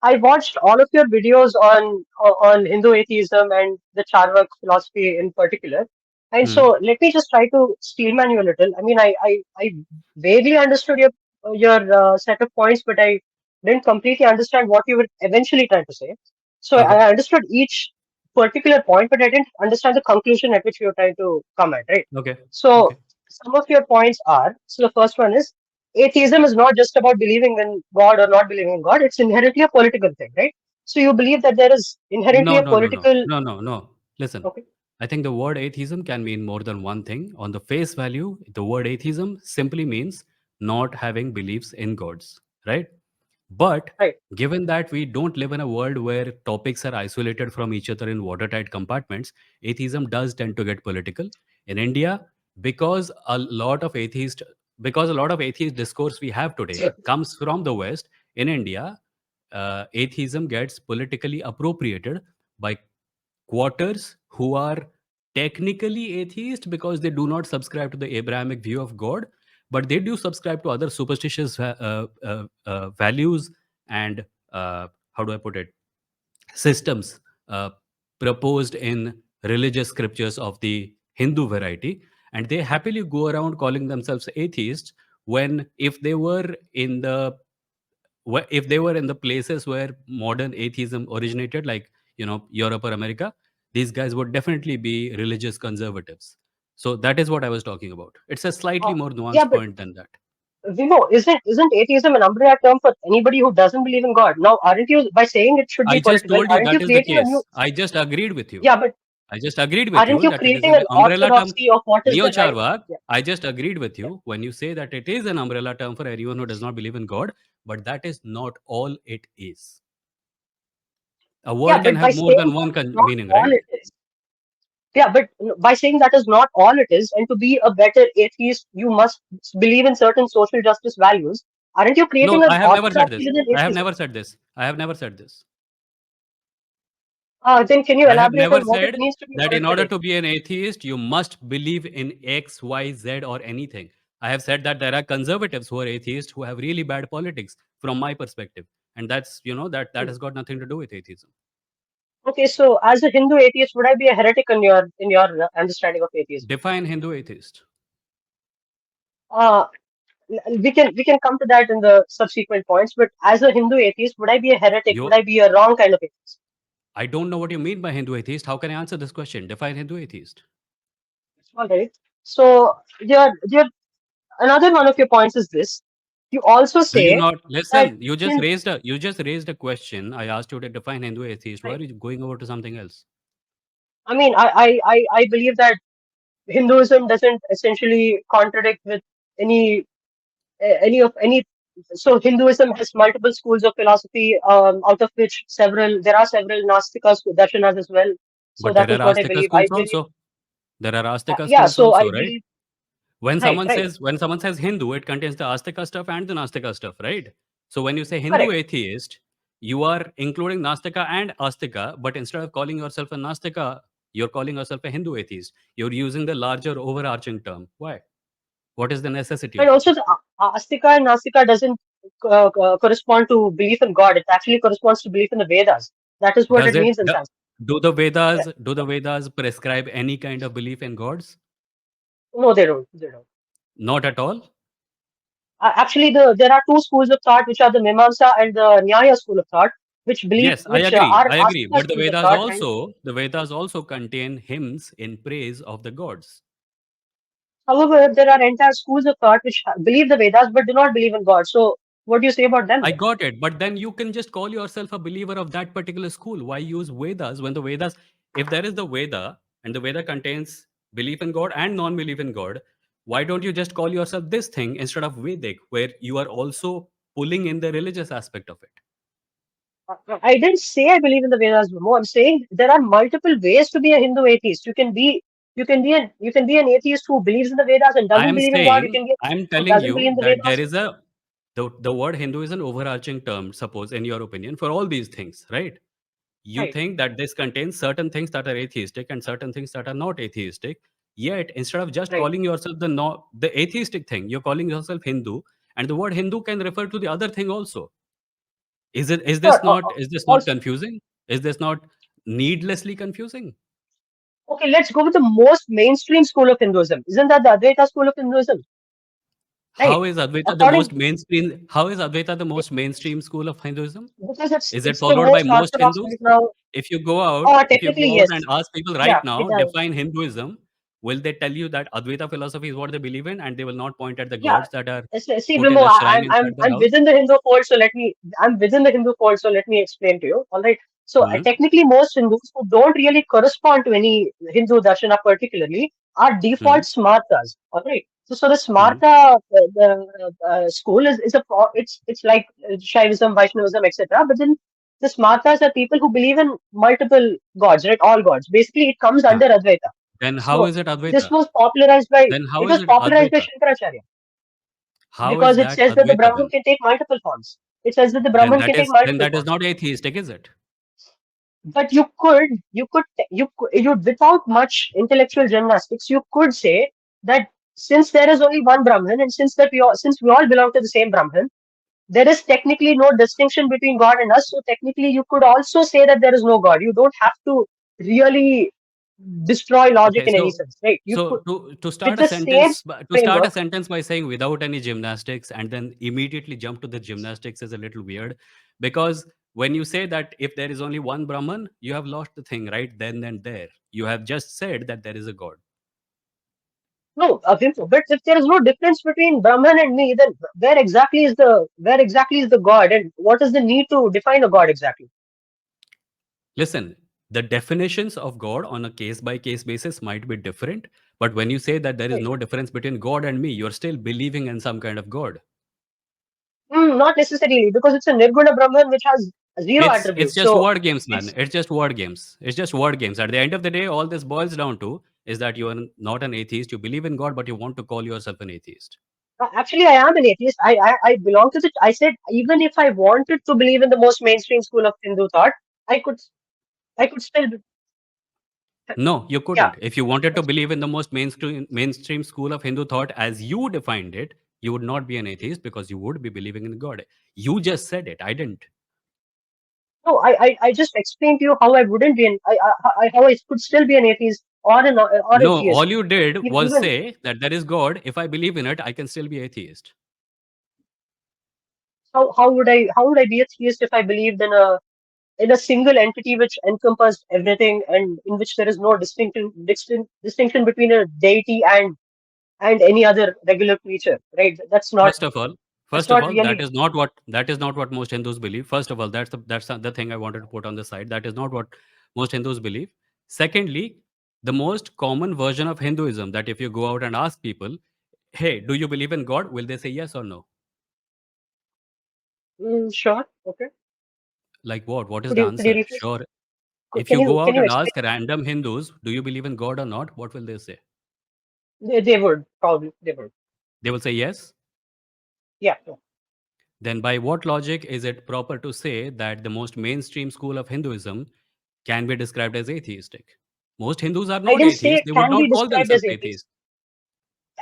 I watched all of your videos on Hindu atheism and the Charvak philosophy in particular. And Hmm. so let me just try to steelman you a little. I mean, I vaguely understood your set of points, but I didn't completely understand what you were eventually trying to say. So Okay. I understood each particular point, but I didn't understand the conclusion at which you were trying to come at, right? Okay. So Okay. some of your points are, so the first one is atheism is not just about believing in God or not believing in God, it's inherently a political thing, right? So you believe that there is inherently No, a no, no, no, political. no, no, no. Listen, Okay. I think the word atheism can mean more than one thing. On the face value, the word atheism simply means not having beliefs in gods, right? But Right. given that we don't live in a world where topics are isolated from each other in watertight compartments, atheism does tend to get political. In India, because a lot of atheist because a lot of atheist discourse we have today comes from the West, in India, atheism gets politically appropriated by quarters who are technically atheist because they do not subscribe to the Abrahamic view of God, but they do subscribe to other superstitious values and how do I put it, systems uh, proposed in religious scriptures of the Hindu variety, and they happily go around calling themselves atheists when if they were in the places where modern atheism originated, like Europe or America, these guys would definitely be religious conservatives. So that is what I was talking about. It's a Uh, slightly more yeah, nuanced but point than that. Vimo, isn't atheism an umbrella term for anybody who doesn't believe in God? Now, aren't you, by saying it should I be just political, told you aren't you that is the creating a new? case. I just agreed with you. Yeah, but I just agreed with aren't you you that it is creating an an umbrella term. orthodoxy of what is Neo the right? Charvak, Yeah, I just agreed with yeah. you when you say that it is an umbrella term for anyone who does not believe in God, but that is not all it is. A Yeah, word can but by have more saying than that one is not meaning, all right? it is. Yeah, but by saying that is not all it is, and to be a better atheist, you must believe in certain social justice values. Aren't you creating No, an I have never said orthodoxy this. within I have atheism? never said this. I have never said this. Then can you I have elaborate never on what it said means to be a that in political order to atheist? be an atheist, you must believe in X, Y, Z, or anything. I have said that there are conservatives who are atheists who have really bad politics from my perspective. And that Hmm. has got nothing to do with atheism. Okay, so as a Hindu atheist, would I be a heretic in your understanding of atheism? Define Hindu atheist. Uh, we can come to that in the subsequent points. But as a Hindu atheist, would I be a heretic? Would You I be a wrong kind of atheist? I don't know what you mean by Hindu atheist. How can I answer this question? Define Hindu atheist. All right. So your another one of your points is this. You also Do you say not that listen? You just raised a question. I asked you to define Hindu atheist. Why are you going over to something else? I mean, I believe that Hinduism doesn't essentially contradict with any any. So Hinduism has multiple schools of philosophy, out of which there are several Nastika darshanas as well. So But that there is are what I Astika believe. I schools believe, also. There are Astika yeah. schools So I also, right? believe, When right, someone right, says Hindu, it contains the Astika stuff and the Nastika stuff, right? So when you say Hindu correct. atheist, you are including Nastika and Astika, but instead of calling yourself a Nastika, you're calling yourself a Hindu atheist. You're using the larger overarching term. Why? What is the necessity But of it? also, the Astika and Nastika doesn't correspond to belief in God. It actually corresponds to belief in the Vedas. That is what Does it it means in do Sanskrit. do the Vedas prescribe any kind of belief in gods? No, they don't. They don't. Not at all. Actually, there are two schools of thought, which are the Mimamsa and the Nyaya school of thought, Yes, which I are agree. Astika But schools of thought. And The Vedas also contain hymns in praise of the gods. however, there are entire schools of thought which believe the Vedas but do not believe in God. So, what do you say about them I then? got it. But then you can just call yourself a believer of that particular school. Why use Vedas when the Vedas, if there is the Veda and the Veda contains belief in God and non belief in God, why don't you just call yourself this thing instead of Vedic, where you are also pulling in the religious aspect of it? I didn't say I believe in the Vedas, Vimoh. I'm saying there are multiple ways to be a Hindu atheist. You can be an atheist who believes in the Vedas and doesn't believe in God. You can be an I'm atheist who telling doesn't believe you in the that there Vedas. is the word Hindu is an overarching term, suppose, in your opinion, for all these things, right? You Right. think that this contains certain things that are atheistic and certain things that are not atheistic. Yet, instead of just Right. calling yourself the atheistic thing, you're calling yourself Hindu, and the word Hindu can refer to the other thing also. Is it Sure. is this not Also, confusing? Is this not needlessly confusing? okay, let's go with the most mainstream school of Hinduism. Isn't that the Advaita school of Hinduism? Right. According, How is Advaita the most mainstream school of Hinduism? because Is it it's the followed by most most orthodox Hindus? right now. If you Technically, go out and yes. ask people Yeah, right it now, does. define Hinduism, will they tell you that Advaita philosophy is what they believe in, and they will not point at the Yeah. gods that are See, put in Vimoh, a shrine inside the I'm house? within the Hindu fold, so I'm within the Hindu fold, so let me explain to you. All right. So Hmm. technically, most Hindus who don't really correspond to any Hindu darshana particularly are Hmm. default smartas. All right. So the Hmm. smarta school is it's like Shaivism, Vaishnavism, etc. But then the smartas are people who believe in multiple gods, right? All gods. Basically, it comes Huh. under Advaita. Then how So is it this Advaita? was popularized by Then how it is was it popularized by Advaita? Shankaracharya How because is it that says that the Advaita Brahman then? can take multiple forms. It says that the Brahman can take Then multiple that is forms. not atheistic, is it? But you without much intellectual gymnastics, you could say that since there is only one Brahman and since we all belong to the same Brahman, there is technically no distinction between God and us. So technically, you could also say that there is no God. You don't have to really destroy logic Okay, in any so sense, right? You so could to with start a the same sentence framework. by saying without any gymnastics and then immediately jump to the gymnastics is a little weird, because when you say that if there is only one Brahman, you have lost the thing right then and there. You have just said that there is a God. No, but if there is no difference between Brahman and me, then where exactly is the God, and what is the need to define a God exactly? Listen, the definitions of God on a case by case basis might be different, but when you say that there is Right. no difference between God and me, you're still believing in some kind of God. Not necessarily, because it's a Nirguna Brahman which has zero It's attributes. just So word games, man. it's It's just word games. It's just word games. At the end of the day, all this boils down to is that you are not an atheist. You believe in God, but you want to call yourself an atheist. actually I am an atheist. I belong to the. I said even if I wanted to believe in the most mainstream school of Hindu thought, I could I could still No, you yeah. couldn't. If you wanted to believe in the most mainstream school of Hindu thought as you defined it, you would not be an atheist because you would be believing in God. You just said it. I didn't. No, I just explained to you how I wouldn't be how I could still be an atheist or a No, theist. all you did was Even say that there is God. If I believe in it, I can still be atheist. how would I be a theist if I believed in a single entity which encompassed everything and in which there is no distinction between a deity and any other regular creature, right? First of all, That's first of not all, really. that is not what most Hindus believe. First of all, that's the thing I wanted to put on the side. That is not what most Hindus believe. Secondly, the most common version of Hinduism that if you go out and ask people, hey, do you believe in God? Will they say yes or no? Sure. Okay. Like what? What is Could the you answer? rephrase? Sure. If Can you you go can out you and explain? ask random Hindus, do you believe in God or not? What will they say? They would probably they would. They will say yes. Yeah. No. Then by what logic is it proper to say that the most mainstream school of Hinduism can be described as atheistic? Most Hindus are I not didn't say atheists. it They would can not be call described themselves as atheist. atheists.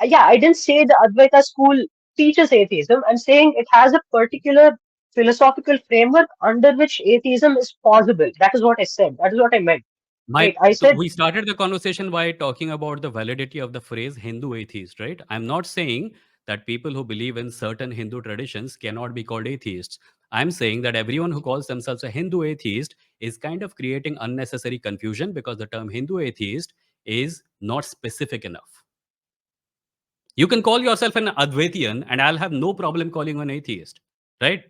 Yeah, I didn't say the Advaita school teaches atheism. I'm saying it has a particular philosophical framework under which atheism is possible. That is what I said. That is what I meant. Right. I said, We started the conversation by talking about the validity of the phrase Hindu atheist, right? I'm not saying that people who believe in certain Hindu traditions cannot be called atheists. I'm saying that everyone who calls themselves a Hindu atheist is kind of creating unnecessary confusion because the term Hindu atheist is not specific enough. You can call yourself an Advaitian, and I'll have no problem calling you an atheist, right?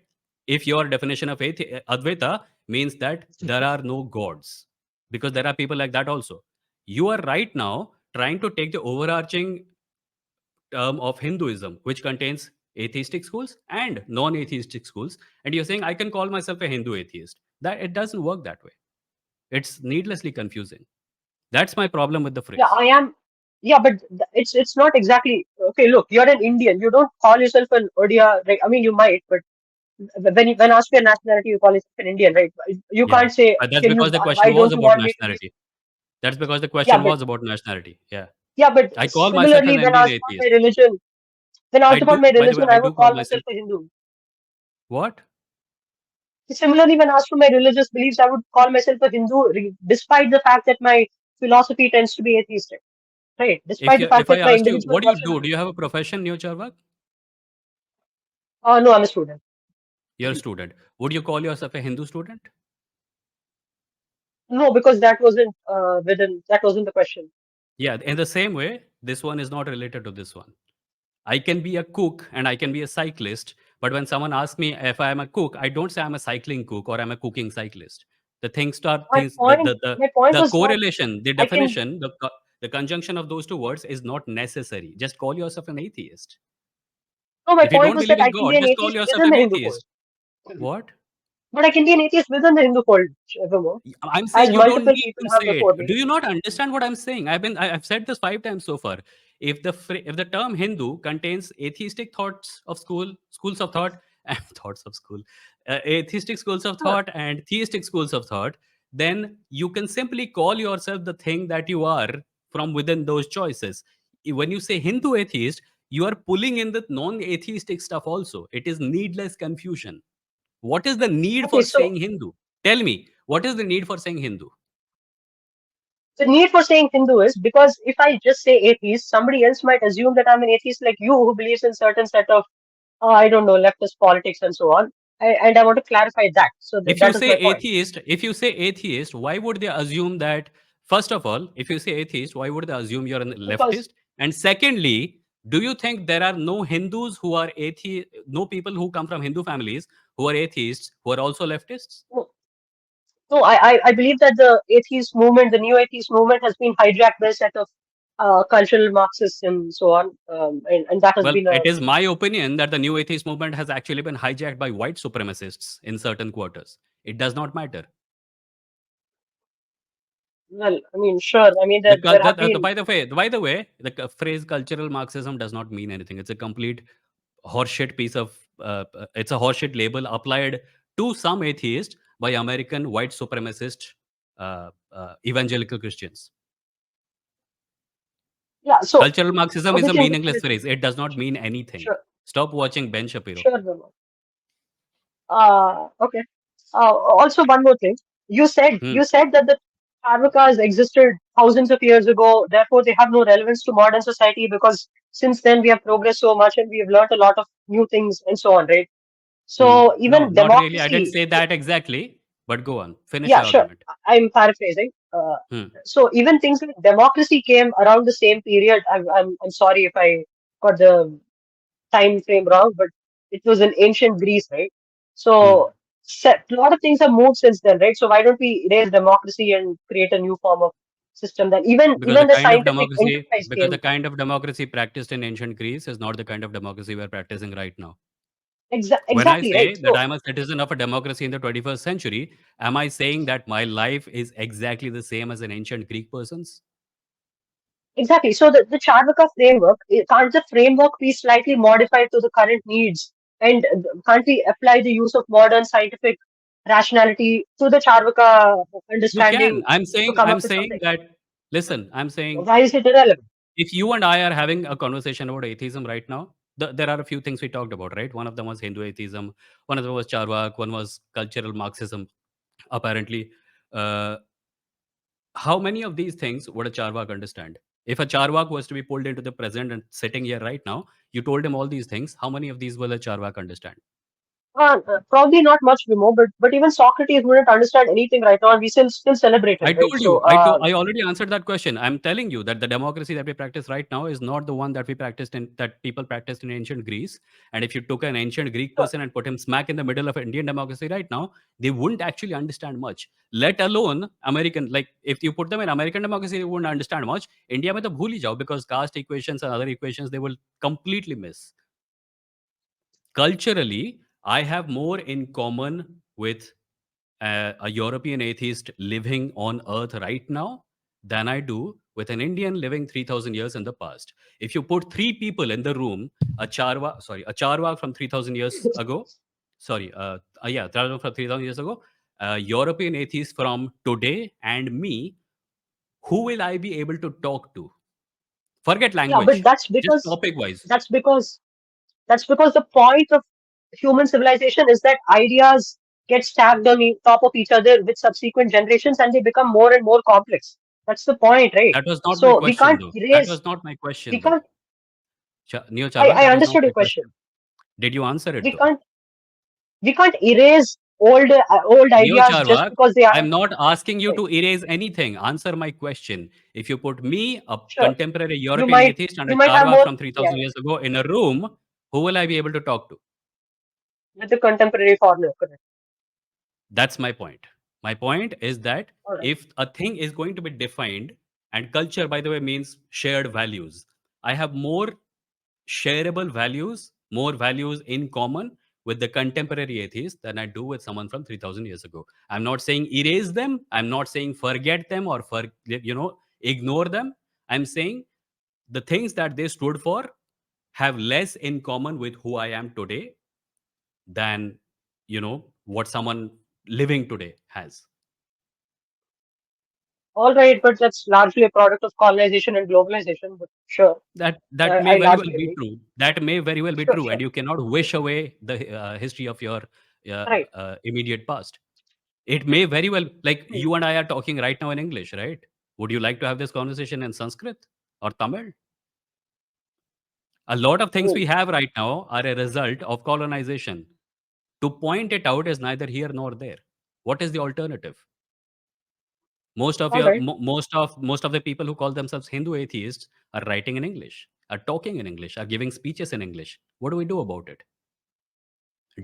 If your definition of Advaita means that there are no gods, because there are people like that also. You are right now trying to take the overarching term of Hinduism, which contains atheistic schools and non-atheistic schools, and you're saying I can call myself a Hindu atheist. That it doesn't work that way. It's needlessly confusing. That's my problem with the yeah, phrase. I am. Yeah, but it's not exactly okay. Look, you're an Indian. You don't call yourself an Odia, right? I mean, you might, but when asked for your nationality, you call yourself an Indian, right? You Yeah, can't say, but that's can you? because the Why question was don't you about want me to be? nationality. That's because the Yeah, question but was about nationality. Yeah. yeah, but I call myself similarly, an Indian atheist. when I asked about do, my by the way, religion, I I do would call call myself myself a Hindu. what? Similarly, when asked for my religious beliefs, I would call myself a Hindu, despite the fact that my philosophy tends to be atheistic, right? Despite the fact If I that my asked you, individual what do you person, do? Do you have a profession, Neo Charvak? no, I'm a student. You're a student. Would you call yourself a Hindu student? No, because that wasn't the question. Yeah, in the same way, this one is not related to this one. I can be a cook and I can be a cyclist, but when someone asks me if I am a cook, I don't say I'm a cycling cook or I'm a cooking cyclist. The things are things My point the was not correlation, the I can. definition, the conjunction of those two words is not necessary. Just call yourself an atheist. No, my If you point don't was believe that in I can be God, an just call atheist yourself within an the Hindu fold. atheist. What? But I can be an atheist within the Hindu fold, Vimoh, I'm as saying you don't multiple need people to have say it. before Do me. you not understand what I'm saying? I've said this 5 times so far. If the term Hindu contains atheistic thoughts of schools of thought, and thoughts of school, atheistic schools of Sure. thought and theistic schools of thought, then you can simply call yourself the thing that you are from within those choices. When you say Hindu atheist, you are pulling in the non-atheistic stuff also. It is needless confusion. What is the need Okay, for so saying Hindu? Tell me, what is the need for saying Hindu? the need for saying Hindu is because if I just say atheist, somebody else might assume that I'm an atheist like you who believes in certain set of, I don't know, leftist politics and so on. And I want to clarify that. So that is my point. If you say atheist, why would they assume that? First of all, if you say atheist, why would they assume you're a Because leftist? And secondly, do you think there are no Hindus who are atheist, no people who come from Hindu families who are atheists who are also leftists? no, no, I believe that the atheist movement, the new atheist movement, has been hijacked by a set of cultural Marxists and so on, and that has Well, been it a is my opinion that the new atheist movement has actually been hijacked by white supremacists in certain quarters. It does not matter. well, I mean, sure, I mean there have been By the way, the phrase cultural Marxism does not mean anything. It's a complete horseshit piece of. It's a horseshit label applied to some atheists by American white supremacist evangelical Christians. yeah. So Cultural Marxism is a we meaningless can phrase. It does not mean anything. sure, Stop watching Ben Shapiro. sure, Vimoh. Okay. Also, one more thing. Hmm. You said that the Charvakas existed thousands of years ago. Therefore, they have no relevance to modern society because since then we have progressed so much and we have learned a lot of new things and so on, right? Hmm. So No, even not really. I didn't democracy, say that exactly. But go on. Finish yeah, your sure. argument. I'm paraphrasing. Hmm. So even things like democracy came around the same period. I'm sorry if I got the time frame wrong, but it was in ancient Greece, right? Hmm. So a lot of things have moved since then, right? So why don't we erase democracy and create a new form of system? Then even the scientific enterprise Because the came kind of democracy practiced in ancient Greece is not the kind of democracy we're practicing right now. When I exactly right. say that So I'm a citizen of a democracy in the 21st century, am I saying that my life is exactly the same as an ancient Greek person's? exactly. So the Charvaka framework, can't the framework be slightly modified to the current needs? And can't we apply the use of modern scientific rationality to the Charvaka You can. understanding to come I'm up with saying something? that, listen, I'm saying Why is it irrelevant? if you and I are having a conversation about atheism right now, there are a few things we talked about, right? One of them was Hindu atheism, one of them was Charvak, one was cultural Marxism, apparently. Uh, how many of these things would a Charvak understand? If a Charvak was to be pulled into the present and sitting here right now, you told him all these things, how many of these will a Charvak understand? Probably not much more, but even Socrates wouldn't understand anything right now, and we still celebrate him, I right? told So you. I already answered that question. I'm telling you that the democracy that we practice right now is not the one that we practiced in that people practiced in ancient Greece. And if you took an ancient Greek sure, person and put him smack in the middle of Indian democracy right now, they wouldn't actually understand much. Let alone American. Like if you put them in American democracy, they wouldn't understand much. India mein to bhool hi jao because caste equations and other equations they will completely miss. Culturally, I have more in common with a European atheist living on Earth right now than I do with an Indian living 3,000 years in the past. If you put three people in the room, a Charvak from 3,000 years ago, Charvak from 3,000 years ago, a European atheist from today, and me, who will I be able to talk to? Forget yeah, but language, just topic wise. that's because that's because the point of human civilization is that ideas get stacked on top of each other with subsequent generations, and they become more and more complex. That's the point, right? That was not my So we question, can't though. That erase. was not my We question, though. can't. Neo I, Charvak, I that was not understood my your question. question. Did you answer it, We though? can't. We can't erase old Neo ideas just Charvak, because they I'm are. not asking you Right. to erase anything. Answer my question. If you put me, a Sure. contemporary You European might. atheist, and You a might have Charvak more. from Yeah. 3000 years ago in a room, who will I be able to talk to? With the contemporary foreigner. Correct. That's my point. My point is that All right. if a thing is going to be defined, and culture, by the way, means shared values, I have more shareable values, more values in common with the contemporary atheist than I do with someone from 3000 years ago. I'm not saying erase them. I'm not saying forget them or ignore them. I'm saying the things that they stood for have less in common with who I am today than what someone living today has. All right, but that's largely a product of colonization and globalization. But sure, That may I very well largely be agree. true. That may very well be Sure, true, and sure. you cannot wish away the history of your Right. immediate past. It may very well, like Hmm. you and I are talking right now in English, right? Would you like to have this conversation in Sanskrit or Tamil? A lot of I things mean, we have right now are a result of colonization. To point it out is neither here nor there. What is the alternative? all right. Most of the people who call themselves Hindu atheists are writing in English, are talking in English, are giving speeches in English. What do we do about it?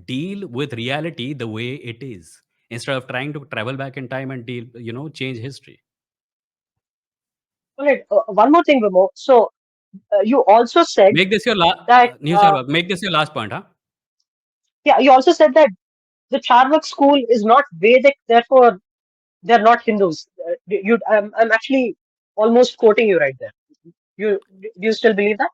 Deal with reality the way it is instead of trying to travel back in time and change history. All right. One more thing, Vimoh. So you also said Make this your that. news. Make this your last point, huh? Yeah, you also said that the Charvak school is not Vedic, therefore they're not Hindus. I'm actually almost quoting you right there. Do you still believe that?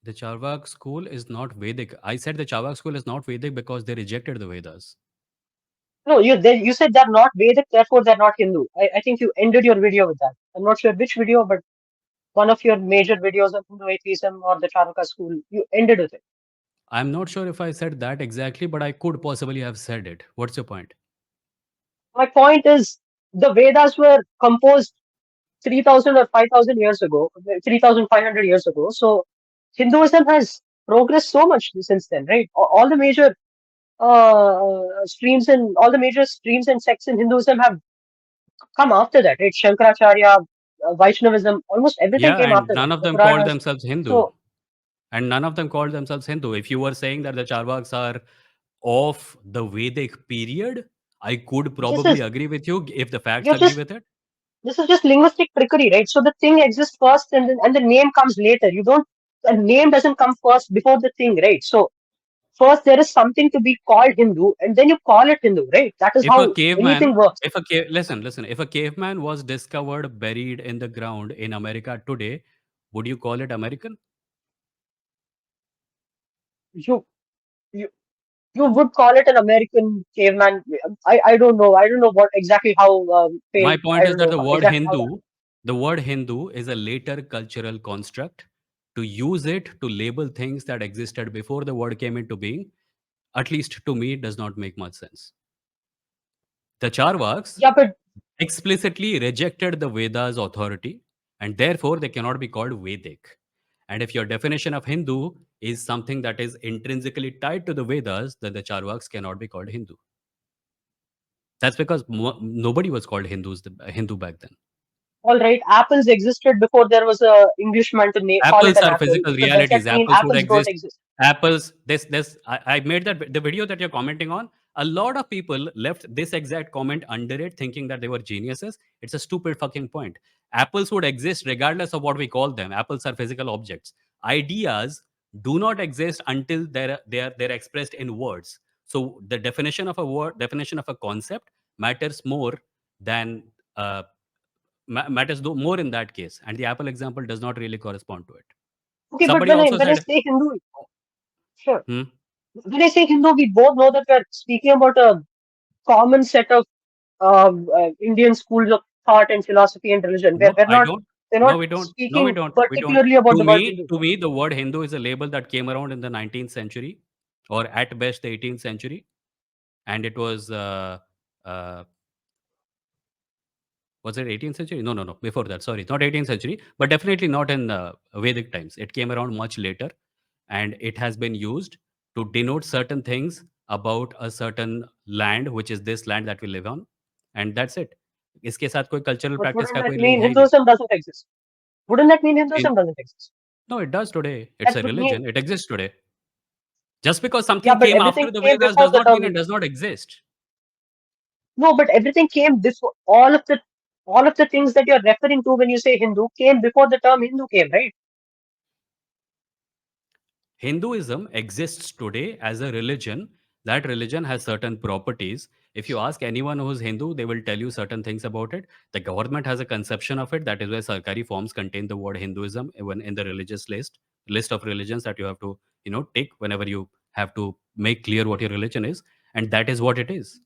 The Charvak school is not Vedic. I said the Charvak school is not Vedic because they rejected the Vedas. No, you said they're not Vedic, therefore they're not Hindu. I think you ended your video with that. I'm not sure which video, but one of your major videos on Hindu atheism or the Charvaka school, you ended with it. I'm not sure if I said that exactly, but I could possibly have said it. What's your point? My point is the Vedas were composed 3,000 or 5,000 years ago, 3,500 years ago. So Hinduism has progressed so much since then, right? All the major streams and all the major streams and sects in Hinduism have come after that, right? Shankaracharya, Vaishnavism, almost everything Yeah, came and after that. none of The them called Puranas. themselves Hindu. So And none of them called themselves Hindu. If you were saying that the Charvaks are of the Vedic period, I could this probably is agree with you if the facts you're agree just with it. this is just linguistic trickery, right? So the thing exists first, and the name comes later. You don't The name doesn't come first before the thing, right? So first there is something to be called Hindu, and then you call it Hindu, right? That is If a how caveman, anything works. listen, if a caveman was discovered buried in the ground in America today, would you call it American? You you you would call it an American caveman. I don't know. I don't know what exactly how My failed. point I is don't that know exactly how that. The word Hindu is a later cultural construct. To use it to label things that existed before the word came into being, at least to me, does not make much sense. The Charvaks Yeah, but explicitly rejected the Vedas' authority, and therefore they cannot be called Vedic. And if your definition of Hindu is something that is intrinsically tied to the Vedas, then the Charvaks cannot be called Hindu. That's because nobody was called Hindu back then. all right, apples existed before there was a Englishman to call it Apples an are apple. physical So does that realities. mean Apples would apples don't exist. exist? Apples, this I made that the video that you're commenting on. A lot of people left this exact comment under it, thinking that they were geniuses. It's a stupid fucking point. Apples would exist regardless of what we call them. Apples are physical objects. Ideas do not exist until they're expressed in words. So the definition of a word, definition of a concept matters more than more in that case. And the Apple example does not really correspond to it. Okay, but Somebody also when I said, say Hindu, sure. hmm, When I say Hindu, we both know that we're speaking about a common set of Indian schools of thought and philosophy and religion. no, I don't. We're No, not we don't. No, we speaking don't. We don't. particularly about the word Hindu. To me, the word Hindu is a label that came around in the 19th century, or at best the 18th century. and it uh, was it 18th century? No, no, no. Before that, sorry, not 18th century, but definitely not in Vedic times. It came around much later, and it has been used to denote certain things about a certain land, which is this land that we live on, and that's it. इसके साथ कोई cultural But practice wouldn't का that कोई link mean है ही नहीं. Hinduism doesn't exist? Wouldn't that mean In, Hinduism doesn't exist? no, it does today. It's That a would mean, religion. It exists today. Just because yeah, something but came everything after the came Vedas before does the not term mean it Hindu. does not exist. No, but everything came before all of the things that you're referring to when you say Hindu came before the term Hindu came, right? Hinduism exists today as a religion. That religion has certain properties. If you ask anyone who's Hindu, they will tell you certain things about it. The government has a conception of it. That is why Sarkari forms contain the word Hinduism even in the religious list of religions that you have to, take whenever you have to make clear what your religion is. And that is what it is.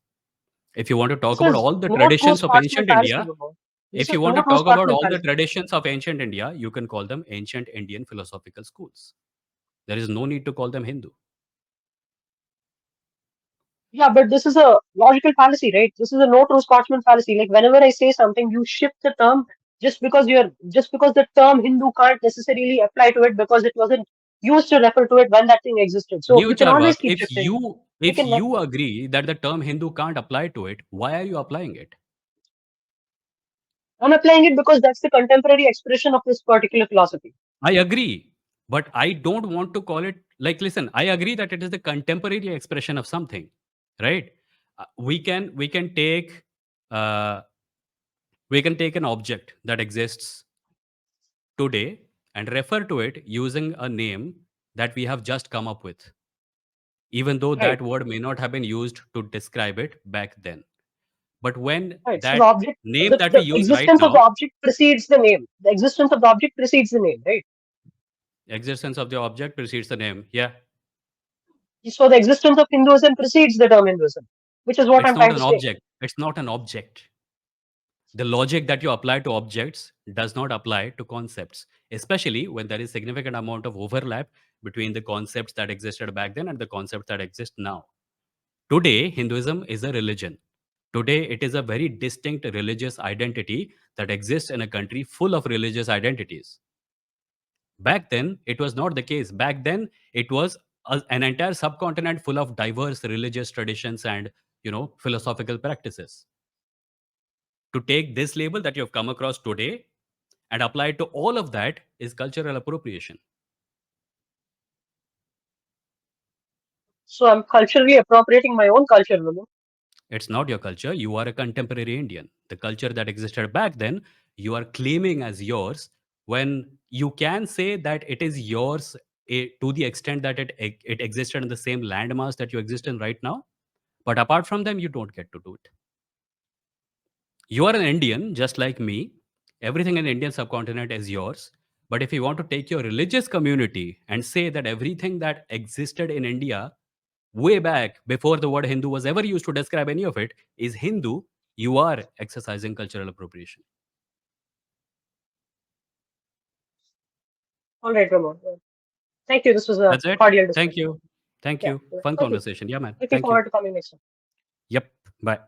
If you want to talk This about is all the no true traditions of Scotsman ancient fallacy, India, Vimoh. This if is you want no to true talk about Scotsman all the fallacy. traditions of ancient India, you can call them ancient Indian philosophical schools. There is no need to call them Hindu. Yeah, but this is a logical fallacy, right? This is a no true Scotsman fallacy. Like whenever I say something, you shift the term just because the term Hindu can't necessarily apply to it because it wasn't used to refer to it when that thing existed. So New you can always Charvak, keep shifting. We if can you agree that the term Hindu can't apply to it, why are you applying it? I'm applying it because that's the contemporary expression of this particular philosophy. I agree, but I don't want to call it like. Listen, I agree that it is the contemporary expression of something, right? We can take uh, we can take an object that exists today and refer to it using a name that we have just come up with, even though that Right. word may not have been used to describe it back then. But when Right. So the that object, name that we the use right existence of the now, object precedes the name. The existence of the object precedes the name, right? existence of the object precedes the name. Yeah, So the existence of Hinduism precedes the term Hinduism, which is what it's I'm not trying an to say. object. It's not an object. The logic that you apply to objects does not apply to concepts, especially when there is significant amount of overlap between the concepts that existed back then and the concepts that exist now. Today, Hinduism is a religion. Today, it is a very distinct religious identity that exists in a country full of religious identities. Back then, it was not the case. Back then, it was an entire subcontinent full of diverse religious traditions and philosophical practices. To take this label that you have come across today and apply it to all of that is cultural appropriation. So I'm culturally appropriating my own culture, Lulu. It's not your culture. You are a contemporary Indian. The culture that existed back then, you are claiming as yours when you can say that it is yours to the extent that it existed in the same landmass that you exist in right now. But apart from them, you don't get to do it. You are an Indian, just like me. Everything in the Indian subcontinent is yours. But if you want to take your religious community and say that everything that existed in India way back before the word Hindu was ever used to describe any of it is Hindu, you are exercising cultural appropriation. All right, Ramon. Thank you. This was a That's it. cordial Thank discussion. you. Thank Yeah. you. Yeah. Fun Thank you. conversation. Yeah, man. Looking Thank you. forward to coming next time. Yep. Bye.